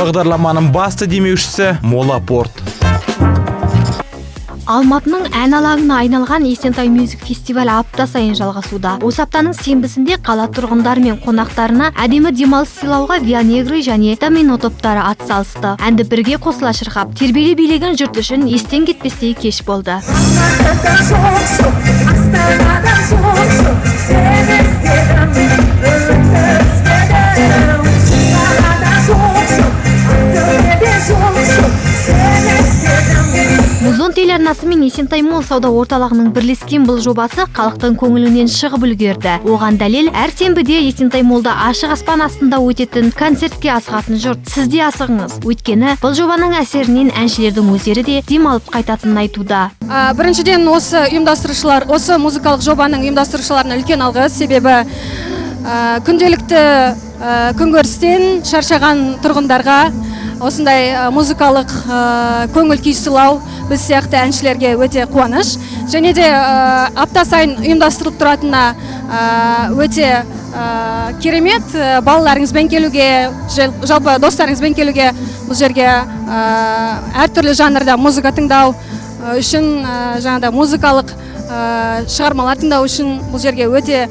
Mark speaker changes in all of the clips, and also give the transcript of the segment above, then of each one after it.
Speaker 1: Бағдарламаның басты демеушісі Мола Порт.
Speaker 2: Алматының ән алаңына айналған Есентай Music фестивалі апта сайын жалғасуда. Осы аптаның сенбісінде қала тұрғындары мен қонақтарына әдемі демалыс сыйлауға Виа Негры және Домино топтары атсалысты. Әнді бірге қосыла шырқап, тербеле билеген жұрт үшін естен кетпестей кеш болды. Музон телеарнасы мен Есентай Мол сауда орталығының бірлескен бұл жобасы халықтың көңілінен шығып үлгерді. Оған дәлел әр сенбіде Есентай Молда ашық аспан астында өтетін концертке асығатын жұрт. Сіз де асығыңыз. Өйткені бұл жобаның әсерінен әншілердің өздері де демалып қайтатынын айтуда.
Speaker 3: Біріншіден осы ұйымдастырушылар, осы музыкалық жобаның ұйымдастырушыларына үлкен алғыс, себебі күнделікті күнкөрістен шаршаған тұрғындарға осындай музыкалық көңіл күй сыйлау біз сияқты әншілерге өте қуаныш. Және де апта сайын ұйымдастырылып тұратынына өте керемет. Балаларыңызбен келуге, жалпы достарыңызбен келуге, бұл жерге әртүрлі жанрда музыка тыңдау үшін, жаңағыда музыкалық шығармалар тыңдау үшін бұл жерге өте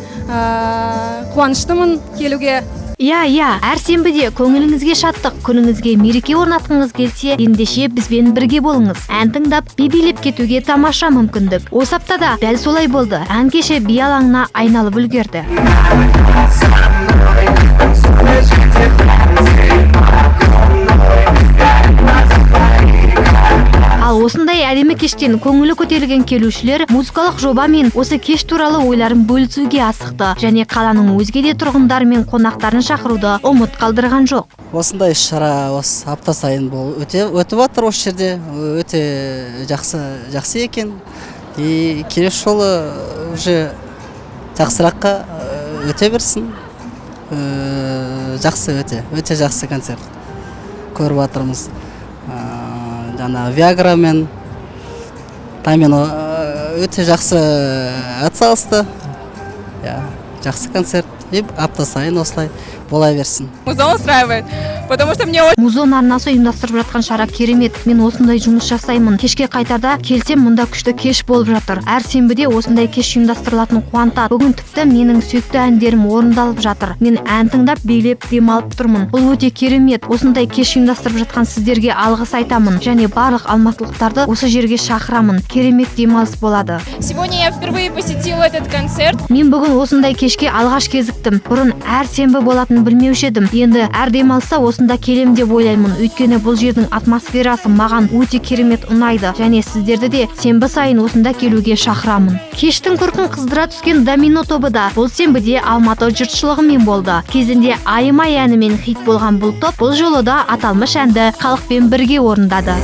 Speaker 3: қуаныштымын келуге.
Speaker 2: Иә, әр сенбіде көңіліңізге шаттық, күніңізге мереке орнатқыңыз келсе, ендеше бізбен бірге болыңыз. Ән тыңдап, билеп кетуге тамаша мүмкіндік. Осы аптада дәл солай болды. Ән кеші би алаңына айналып үлгерді. Ал осындай әдемі кештен көңілі көтерілген келушілер музыкалық жоба мен осы кеш туралы ойларын бөлісуге асықты, және қаланың өзге де тұрғындары мен қонақтарын шақыруды ұмыт қалдырған жоқ.
Speaker 4: Осындай шара осы апта сайын өтіп жатыр осы жерде, өте жақсы екен. Келесі жолы уже жақсыраққа өте берсін. Жақсы, өте жақсы концерт көріп жатырмыз. Жана Виагра мен Домино өте жақсы атсалысты. Жақсы концерт. Апта сайын осылай бола берсін.
Speaker 5: Музон устраивает, потому что мне очень...
Speaker 2: Музон арнасы ұйымдастырып жатқан шара керемет. Мен осындай жұмыс жасаймын. Кешке қайтарда келсем, мұнда күшті кеш болып жатыр. Әр сенбіде осындай кеш ұйымдастырылатын қуантады. Бүгін тіпті менің сүйікті әндерім орындалып жатыр. Мен ән тыңдап, билеп, демалып тұрмын. Бұл өте керемет. Осындай кеш ұйымдастырып жатқан сіздерге алғыс айтамын. Және барлық алматылықтарды осы жерге шақырамын. Керемет демалыс болады.
Speaker 5: Сегодня я впервые посетила этот концерт.
Speaker 2: Мен бүгін осындай кешке алғаш кезіктім. Бұрын әр сенбі болатын білмеуші едім. Енді әр демалыста осында келем деп ойлаймын. Өйткені бұл жердің атмосферасы маған өте керемет ұнайды. Және сіздерді де сенбі сайын осында келуге шақырамын. Кештің көркін қыздыра түскен Домино тобы да бұл сенбіде Алматы жұртшылығымен болды. Кезінде Айымай әнімен хит болған бұл топ бұл жолы да аталмыш әнді халықпен бірге орындады.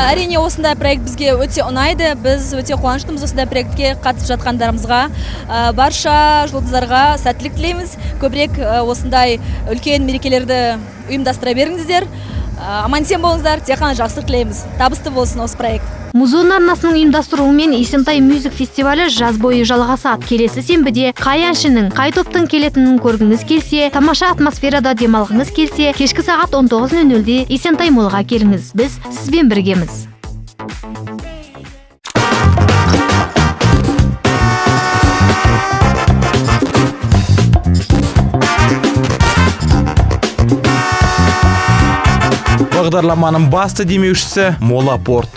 Speaker 6: Әрине осындай проект бізге өте ұнайды. Біз өте қуаныштымыз осындай проектке қатысып жатқандарымызға. Барша жұлдыздарға сәттілік тілейміз. Көбірек осындай үлкен мерекелерді ұйымдастыра беріңіздер. Аман-есен болыңыздар, тек қана жақсылық тілейміз. Табысты болсын осы проект.
Speaker 2: Музон арнасының ұйымдастыруымен Есентай Music фестивалі жаз бойы жалғасады. Келесі сенбіде қай әншінің, қай топтың келетінін көргіңіз келсе, тамаша атмосферада демалғыңыз келсе, кешкі сағат 19:00-де Есентай Молға келіңіз. Біз сізбен біргеміз.
Speaker 1: Бағдарламаның басты демеушісі Мола Порт.